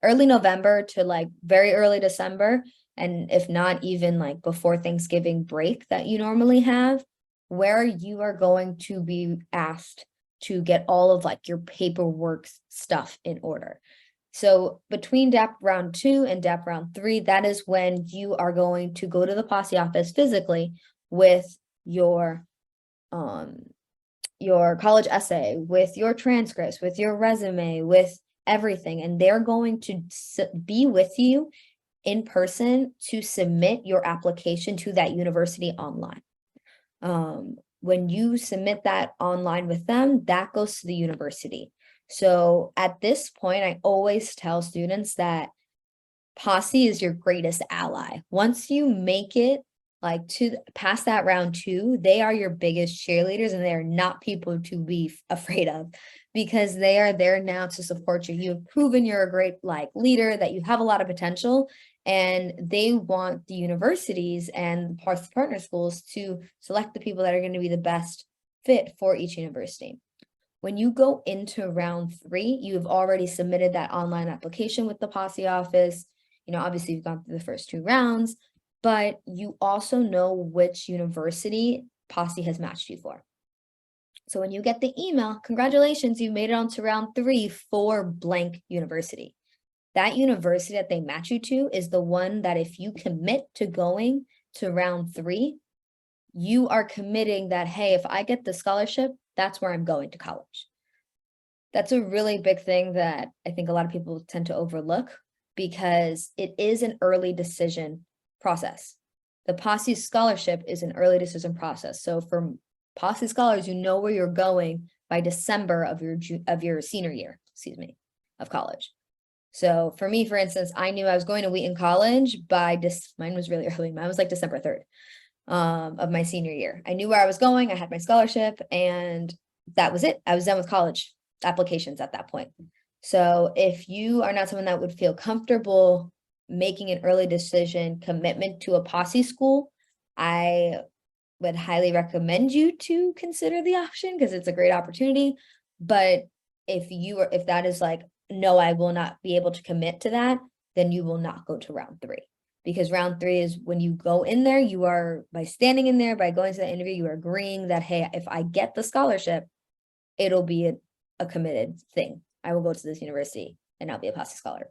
Speaker 1: November to like very early December, and if not even like before Thanksgiving break that you normally have, where you are going to be asked to get all of like your paperwork stuff in order. So between DAP round 2 and DAP round 3, that is when you are going to go to the posse office physically with your college essay, with your transcripts, with your resume, with everything. And they're going to be with you in person to submit your application to that university online. When you submit that online with them, that goes to the university. So at this point, I always tell students that posse is your greatest ally. Once you make it like to past that round 2, they are your biggest cheerleaders, and they are not people to be afraid of, because they are there now to support you. You have proven you're a great like leader, that you have a lot of potential, and they want the universities and partner schools to select the people that are going to be the best fit for each university. When you go into round 3, you've already submitted that online application with the posse office. You know, obviously you've gone through the first 2 rounds, but you also know which university posse has matched you for. So when you get the email, congratulations, you made it on to round 3 for blank university. That university that they match you to is the one that if you commit to going to round 3, you are committing that, hey, if I get the scholarship, that's where I'm going to college. That's a really big thing that I think a lot of people tend to overlook, because it is an early decision process. The posse scholarship is an early decision process. So for posse scholars, you know where you're going by December of your senior year, of college. So for me, for instance, I knew I was going to Wheaton College by mine was really early. Mine was like December 3rd of my senior year. I knew where I was going. I had my scholarship, and that was it. I was done with college applications at that point. So if you are not someone that would feel comfortable making an early decision commitment to a posse school, I would highly recommend you to consider the option, because it's a great opportunity. But if that is like, no, I will not be able to commit to that, then you will not go to round 3. Because round 3 is when you go in there, you are, by standing in there, by going to the interview, you are agreeing that, hey, if I get the scholarship, it'll be a committed thing. I will go to this university and I'll be a posse scholar.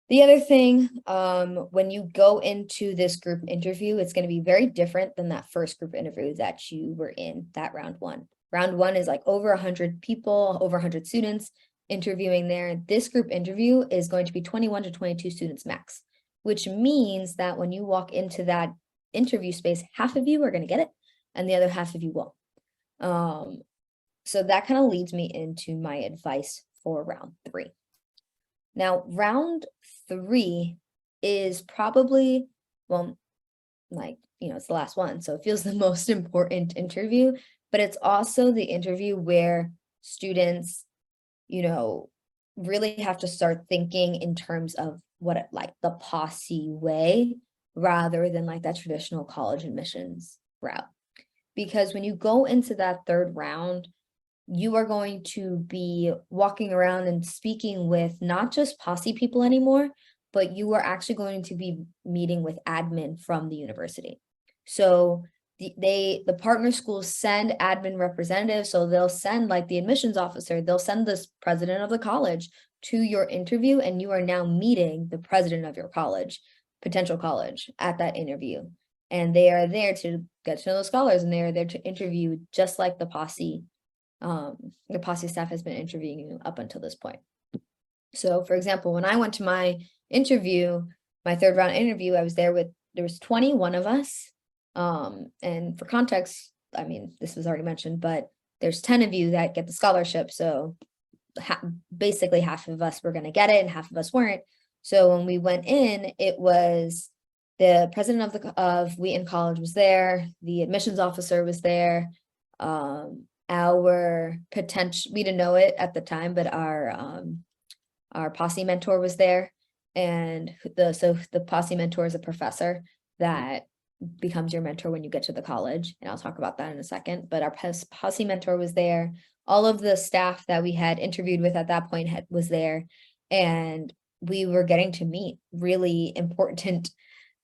Speaker 1: The other thing, when you go into this group interview, it's going to be very different than that first group interview that you were in, that round 1. Round 1 is like over 100 people, over 100 students interviewing there. This group interview is going to be 21 to 22 students max, which means that when you walk into that interview space, half of you are going to get it and the other half of you won't. So that kind of leads me into my advice for round 3. Now, round 3 is probably, well, like, it's the last one, so it feels the most important interview, but it's also the interview where students, really have to start thinking in terms of what like the posse way, rather than like that traditional college admissions route. Because when you go into that 3rd round, you are going to be walking around and speaking with not just posse people anymore, but you are actually going to be meeting with admin from the university. So the partner schools send admin representatives, so they'll send like the admissions officer, they'll send the president of the college to your interview, and you are now meeting the president of your college, potential college, at that interview. And they are there to get to know the scholars, and they are there to interview just like the posse staff has been interviewing you up until this point. So for example, when I went to my interview, my third round interview, there was 21 of us. And for context, I mean, this was already mentioned, but there's 10 of you that get the scholarship. So basically half of us were going to get it and half of us weren't. So when we went in, it was the president of Wheaton College was there, the admissions officer was there, our potential, we didn't know it at the time, but our posse mentor was there. And the posse mentor is a professor that becomes your mentor when you get to the college. And I'll talk about that in a second, but our posse mentor was there. All of the staff that we had interviewed with at that point was there. And we were getting to meet really important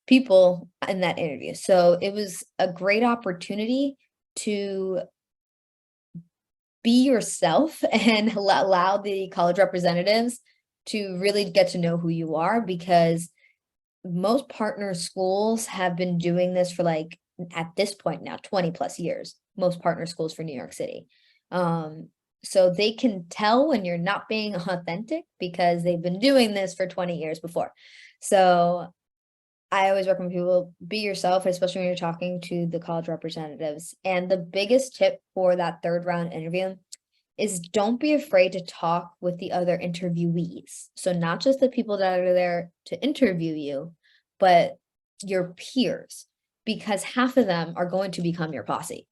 Speaker 1: people in that interview. So it was a great opportunity to be yourself and allow the college representatives to really get to know who you are, because most partner schools have been doing this for like, at this point now, 20 plus years, most partner schools for New York City. So they can tell when you're not being authentic because they've been doing this for 20 years before. So I always recommend people be yourself, especially when you're talking to the college representatives. And the biggest tip for that third round interview is don't be afraid to talk with the other interviewees. So not just the people that are there to interview you, but your peers, because half of them are going to become your posse,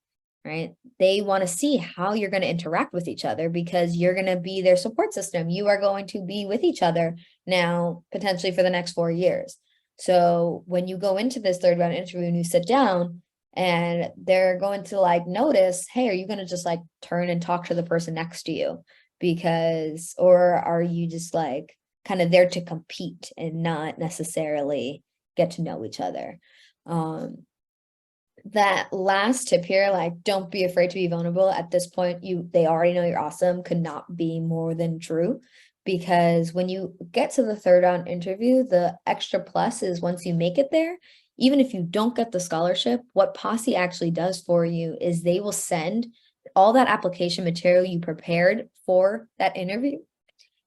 Speaker 1: right? They want to see how you're going to interact with each other because you're going to be their support system. You are going to be with each other now, potentially for the next 4 years. So when you go into this third round interview and you sit down, and they're going to like notice, hey, are you going to just like turn and talk to the person next to you? Because, or are you just like kind of there to compete and not necessarily get to know each other? That last tip here, like, don't be afraid to be vulnerable. At this point, they already know you're awesome, could not be more than true. Because when you get to the third round interview, the extra plus is once you make it there, even if you don't get the scholarship, what Posse actually does for you is they will send all that application material you prepared for that interview.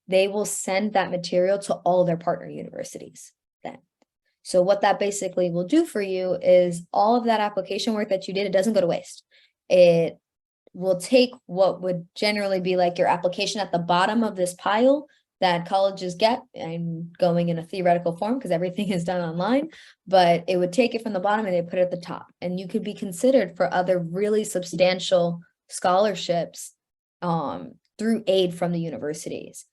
Speaker 1: They will send that material to all their partner universities then. So what that basically will do for you is all of that application work that you did, it doesn't go to waste. It will take what would generally be like your application at the bottom of this pile that colleges get. I'm going in a theoretical form because everything is done online, but it would take it from the bottom and they put it at the top, and you could be considered for other really substantial scholarships through aid from the universities.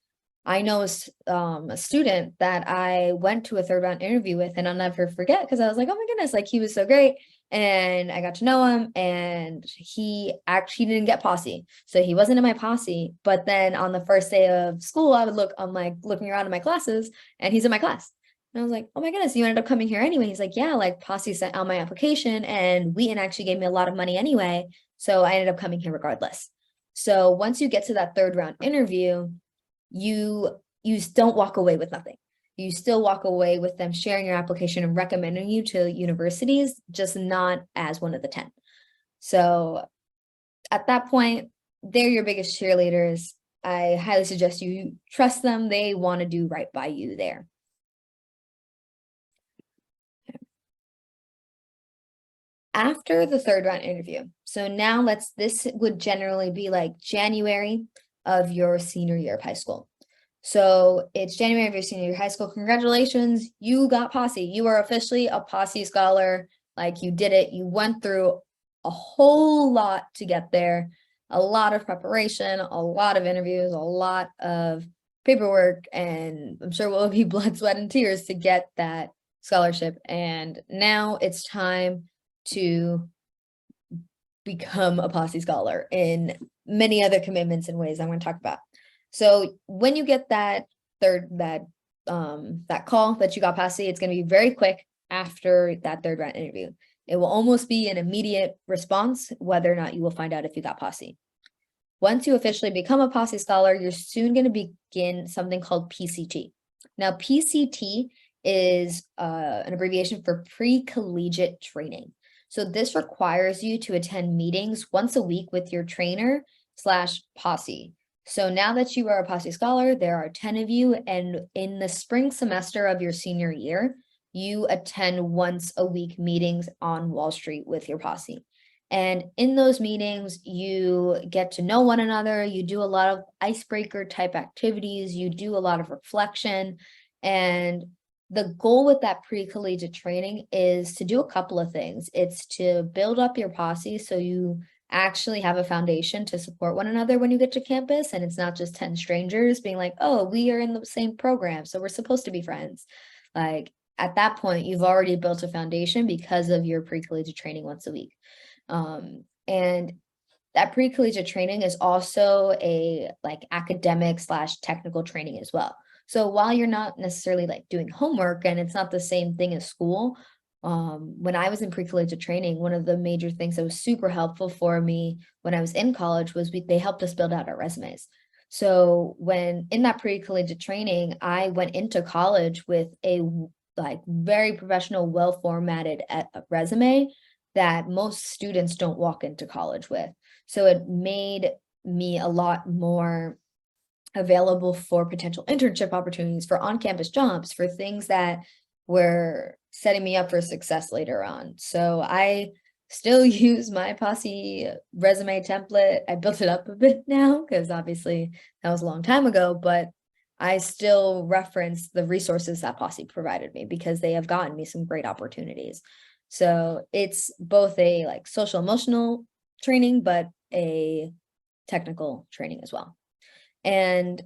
Speaker 1: I know a student that I went to a third round interview with, and I'll never forget because I was like, oh my goodness, like he was so great. And I got to know him, and he actually didn't get posse. So he wasn't in my posse, but then on the first day of school, I would I'm like looking around in my classes and he's in my class. And I was like, oh my goodness, you ended up coming here anyway. He's like, yeah, like posse sent out my application and Wheaton actually gave me a lot of money anyway. So I ended up coming here regardless. So once you get to that third round interview, you don't walk away with nothing. You still walk away with them sharing your application and recommending you to universities, just not as one of the 10. So at that point, they're your biggest cheerleaders. I highly suggest you trust them. They want to do right by you there. After the third round interview, so now this would generally be like January of your senior year of high school. So it's January of your senior year of high school. Congratulations, you got posse. You are officially a posse scholar. Like you did it. You went through a whole lot to get there. A lot of preparation, a lot of interviews, a lot of paperwork, and I'm sure will be blood, sweat, and tears to get that scholarship. And now it's time to become a posse scholar in many other commitments and ways I'm going to talk about. So when you get that call that you got posse, it's going to be very quick after that third round interview. It will almost be an immediate response whether or not you will find out if you got posse. Once you officially become a Posse Scholar, you're soon going to begin something called PCT. Now, PCT is an abbreviation for pre-collegiate training. So this requires you to attend meetings once a week with your trainer / posse. So now that you are a Posse Scholar, there are 10 of you, and in the spring semester of your senior year, you attend once a week meetings on Wall Street with your posse. And in those meetings, you get to know one another, you do a lot of icebreaker type activities, you do a lot of reflection. And the goal with that pre-collegiate training is to do a couple of things. It's to build up your posse so you actually have a foundation to support one another when you get to campus, and it's not just 10 strangers being like, oh, we are in the same program, so we're supposed to be friends. Like, at that point, you've already built a foundation because of your pre-collegiate training once a week. And that pre-collegiate training is also a like academic / technical training as well. So while you're not necessarily like doing homework and it's not the same thing as school, when I was in pre-collegiate training, one of the major things that was super helpful for me when I was in college was they helped us build out our resumes. So when in that pre-collegiate training, I went into college with a like very professional, well-formatted resume that most students don't walk into college with. So it made me a lot more available for potential internship opportunities, for on-campus jobs, for things that were setting me up for success later on. So I still use my Posse resume template. I built it up a bit now because obviously that was a long time ago, but I still reference the resources that Posse provided me because they have gotten me some great opportunities. So it's both a like social emotional training, but a technical training as well. And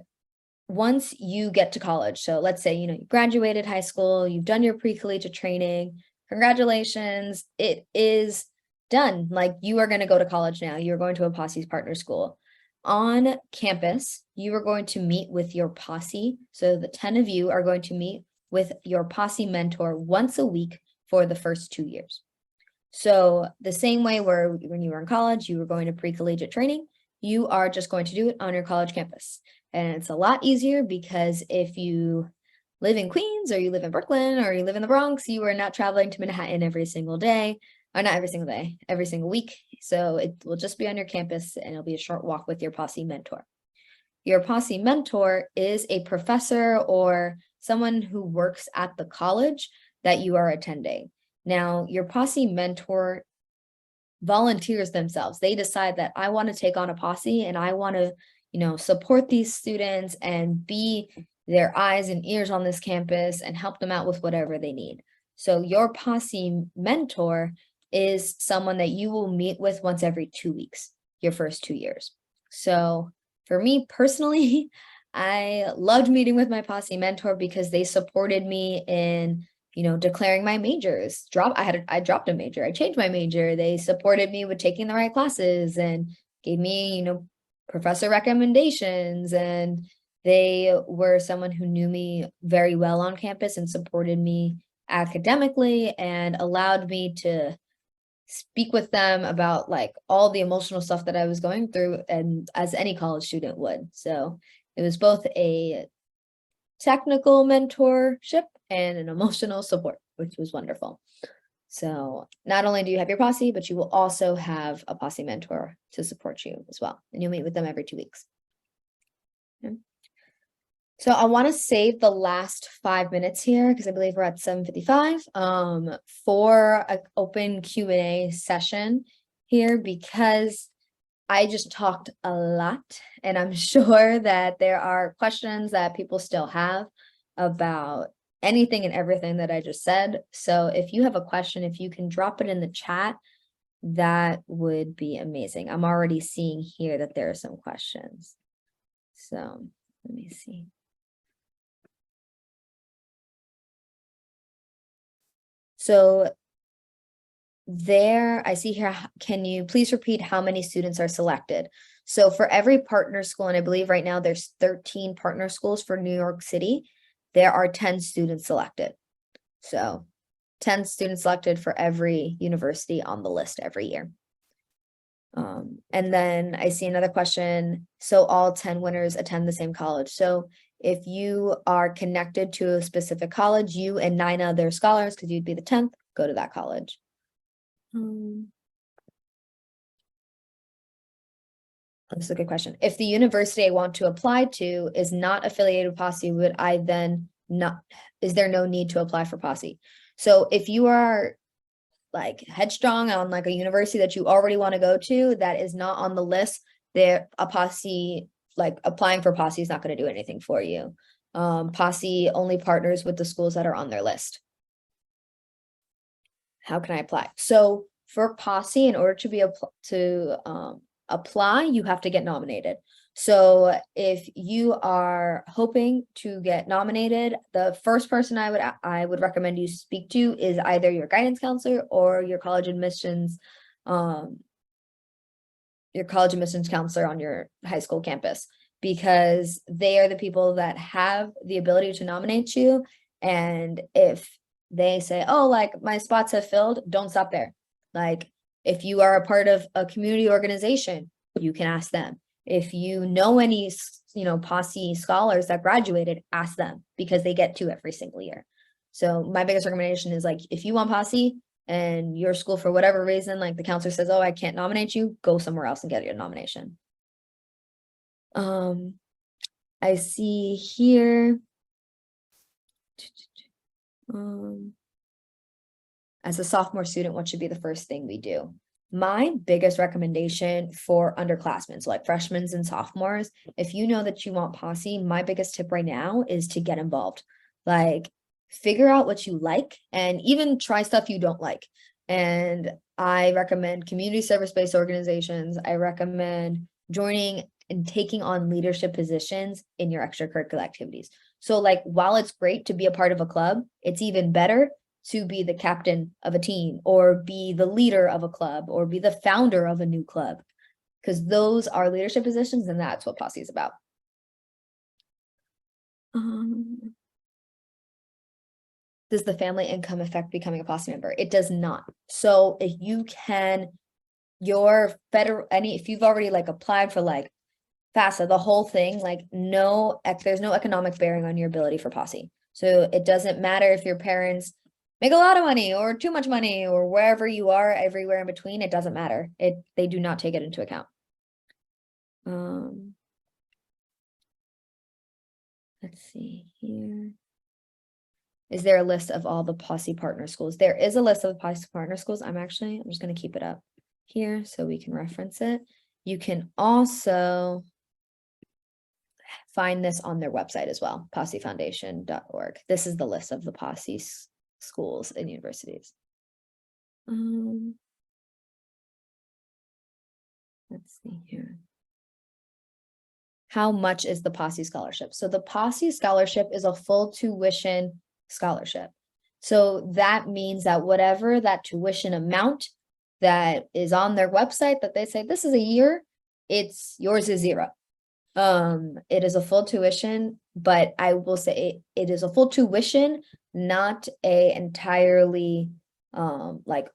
Speaker 1: once you get to college, so let's say, you graduated high school, you've done your pre-collegiate training, congratulations, it is done. Like, you are going to go to college now. You're going to a Posse partner school. On campus, you are going to meet with your posse. So the 10 of you are going to meet with your posse mentor once a week for the first 2 years. So the same way where when you were in college, you were going to pre-collegiate training, you are just going to do it on your college campus. And it's a lot easier because if you live in Queens or you live in Brooklyn or you live in the Bronx, you are not traveling to Manhattan every single day, or not every single day, every single week. So it will just be on your campus and it'll be a short walk with your posse mentor. Your posse mentor is a professor or someone who works at the college that you are attending. Now, your posse mentor volunteers themselves. They decide that I want to take on a posse and I want to, support these students and be their eyes and ears on this campus and help them out with whatever they need. So your posse mentor is someone that you will meet with once every 2 weeks, your first 2 years. So for me personally, I loved meeting with my posse mentor because they supported me in, declaring my majors. I dropped a major. I changed my major. They supported me with taking the right classes and gave me, professor recommendations. And they were someone who knew me very well on campus and supported me academically and allowed me to speak with them about like all the emotional stuff that I was going through, and as any college student would. So it was both a technical mentorship and an emotional support, which was wonderful. So not only do you have your posse, but you will also have a posse mentor to support you as well. And you'll meet with them every 2 weeks. Okay. So I want to save the last 5 minutes here because I believe we're at 7:55 for an open Q&A session here, because I just talked a lot and I'm sure that there are questions that people still have about anything and everything that I just said. So if you have a question, if you can drop it in the chat, that would be amazing. I'm already seeing here that there are some questions. So let me see. So there, I see here, can you please repeat how many students are selected? So for every partner school, and I believe right now there's 13 partner schools for New York City, there are 10 students selected. So 10 students selected for every university on the list every year. And then I see another question. So all 10 winners attend the same college. So if you are connected to a specific college, you and 9 other scholars, because you'd be the 10th, go to that college. This is a good question. If the university I want to apply to is not affiliated with Posse, would I then not, is there no need to apply for Posse? So if you are like headstrong on like a university that you already want to go to that is not on the list, there a Posse, like applying for Posse is not going to do anything for you. Posse only partners with the schools that are on their list. How can I apply? So for Posse, in order to be apply, you have to get nominated. So if you are hoping to get nominated, the first person I would recommend you speak to is either your guidance counselor or your college admissions counselor on your high school campus, because they are the people that have the ability to nominate you. And if they say, oh, like my spots have filled, don't stop there. Like if you are a part of a community organization, you can ask them. If you know any, Posse scholars that graduated, ask them, because they get 2 every single year. So my biggest recommendation is like, if you want Posse and your school, for whatever reason, like the counselor says, oh, I can't nominate you, go somewhere else and get your nomination. I see here. As a sophomore student, what should be the first thing we do? My biggest recommendation for underclassmen, so like freshmen and sophomores, if you know that you want Posse, my biggest tip right now is to get involved. Like figure out what you like and even try stuff you don't like. And I recommend community service-based organizations. I recommend joining and taking on leadership positions in your extracurricular activities. So like, while it's great to be a part of a club, it's even better to be the captain of a team or be the leader of a club or be the founder of a new club, because those are leadership positions and that's what Posse is about. Does the family income affect becoming a Posse member? It does not. So if you can, if you've already like applied for like FAFSA, the whole thing, like there's no economic bearing on your ability for Posse. So it doesn't matter if your parents make a lot of money or too much money or wherever you are, everywhere in between, it doesn't matter. They do not take it into account. Let's see here. Is there a list of all the Posse partner schools? There is a list of Posse partner schools. I'm just going to keep it up here so we can reference it. You can also find this on their website as well, possefoundation.org. This is the list of the Posse schools and universities. Let's see here. How much is the Posse scholarship? So the Posse scholarship is a full tuition scholarship. So that means that whatever that tuition amount that is on their website that they say this is a year, yours is 0. It is a full tuition, but I will say it is a full tuition, not a entirely like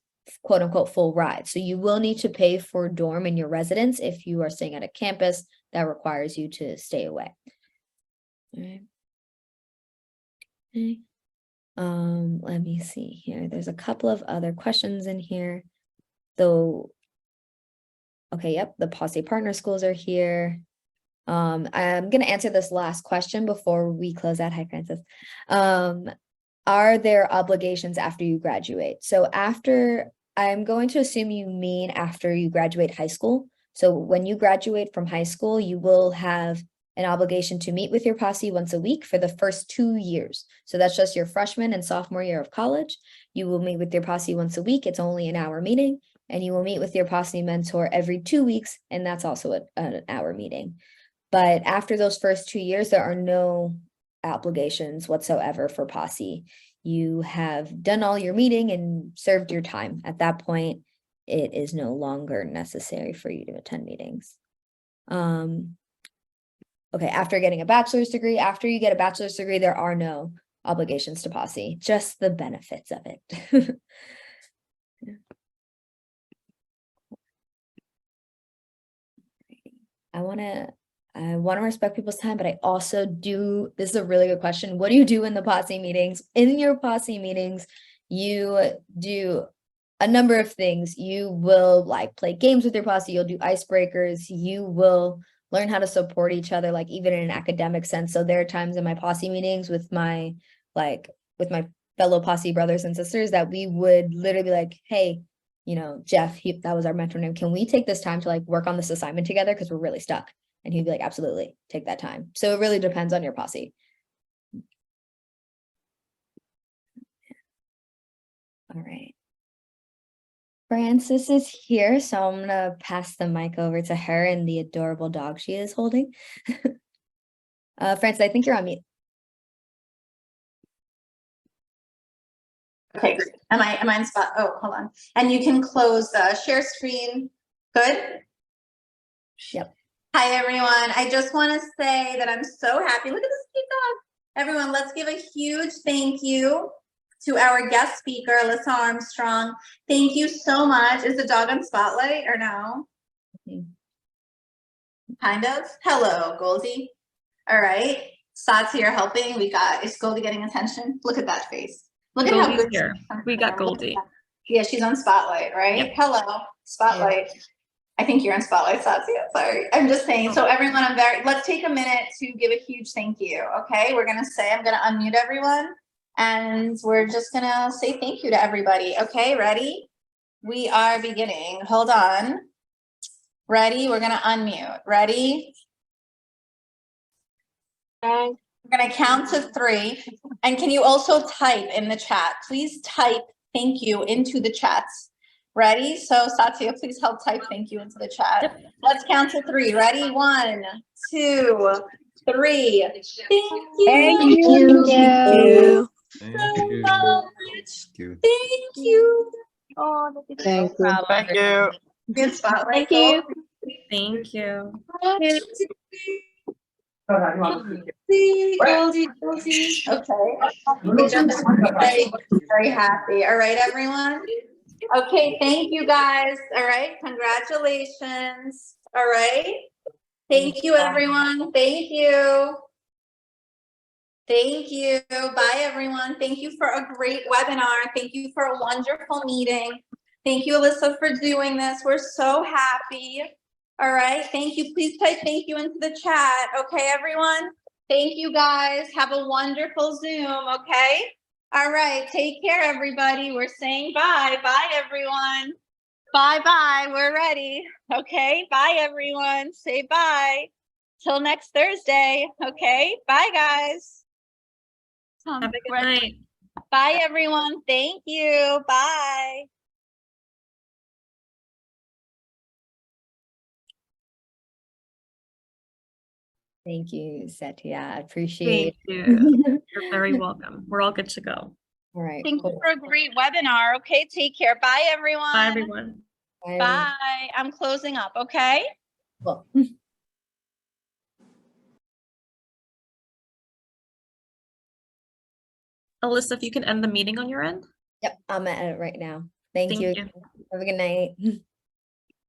Speaker 1: quote unquote full ride. So you will need to pay for dorm in your residence if you are staying at a campus that requires you to stay away. All right. Okay. Let me see here. There's a couple of other questions in here. Though, okay, yep, the Posse partner schools are here. I'm going to answer this last question before we close out. Hi, Francis. Are there obligations after you graduate? So I'm going to assume you mean after you graduate high school. So when you graduate from high school, you will have an obligation to meet with your Posse once a week for the first 2 years. So that's just your freshman and sophomore year of college. You will meet with your Posse once a week. It's only an hour meeting, and you will meet with your Posse mentor every 2 weeks. And that's also an hour meeting. But after those first 2 years, there are no obligations whatsoever for Posse. You have done all your meeting and served your time. At that point, it is no longer necessary for you to attend meetings. Okay, after getting a bachelor's degree, after you get a bachelor's degree, there are no obligations to Posse, just the benefits of it. I want to respect people's time, but I also do, this is a really good question. What do you do in the posse meetings? In your posse meetings, you do a number of things. You will like play games with your posse, you'll do icebreakers, you will learn how to support each other, like even in an academic sense. So there are times in my posse meetings with my fellow posse brothers and sisters that we would literally be like, hey, Jeff, that was our mentor name. Can we take this time to like work on this assignment together? Because we're really stuck. And he'd be like, absolutely, take that time. So it really depends on your posse. All right. Frances is here, so I'm gonna pass the mic over to her and the adorable dog she is holding. Frances, I think you're on mute.
Speaker 13: Okay, am I in spot? Oh, hold on. And you can close the share screen. Good?
Speaker 1: Yep.
Speaker 13: Hi, everyone. I just want to say that I'm so happy. Look at this cute dog. Everyone, let's give a huge thank you to our guest speaker, Alyssa Armstrong. Thank you so much. Is the dog on spotlight or no? Kind of. Hello, Goldie. All right. Satsi, you're helping. Is Goldie getting attention? Look at that face. Look at how good
Speaker 14: here. We got Goldie.
Speaker 13: Yeah, she's on spotlight, right?
Speaker 14: Yep.
Speaker 13: Hello, spotlight. I think you're on spotlight, Satsi. Sorry. I'm just saying. So everyone, let's take a minute to give a huge thank you. Okay. I'm going to unmute everyone and we're just going to say thank you to everybody. Okay. Ready? We are beginning. Hold on. Ready? We're going to unmute. Ready? We're going to count to 3. And can you also type in the chat? Please type thank you into the chats. Ready? So Satya, please help type thank you into the chat. Yep. Let's count to 3. Ready? 1, 2, 3. Thank you.
Speaker 12: Thank you.
Speaker 13: Thank you.
Speaker 12: Oh,
Speaker 14: Thank you.
Speaker 9: Thank you.
Speaker 13: Good spotlight.
Speaker 12: Thank you.
Speaker 14: Thank you.
Speaker 13: Goldie. Okay. Very happy. All right, everyone. Okay, thank you guys. All right, congratulations. All right. Thank you, everyone. Thank you. Thank you. Bye, everyone. Thank you for a great webinar. Thank you for a wonderful meeting. Thank you, Alyssa, for doing this. We're so happy. All right. Thank you. Please type thank you into the chat. Okay, everyone. Thank you, guys. Have a wonderful Zoom. Okay. All right. Take care, everybody. We're saying bye. Bye, everyone. Bye-bye. We're ready. Okay. Bye, everyone. Say bye. Till next Thursday. Okay. Bye, guys.
Speaker 14: Have a good night.
Speaker 13: Bye, everyone. Thank you. Bye.
Speaker 1: Thank you, Satya. I appreciate
Speaker 14: Thank you. You're very welcome. We're all good to go.
Speaker 1: All right.
Speaker 13: Thank
Speaker 1: Cool.
Speaker 13: you for a great webinar. Okay, take care. Bye, everyone.
Speaker 14: Bye, everyone.
Speaker 1: Bye,
Speaker 13: Bye. I'm closing up. Okay.
Speaker 1: Cool.
Speaker 14: Alyssa, if you can end the meeting on your end.
Speaker 1: Yep, I'm at it right now. Thank
Speaker 14: Thank
Speaker 1: you.
Speaker 14: you.
Speaker 1: Have a good night.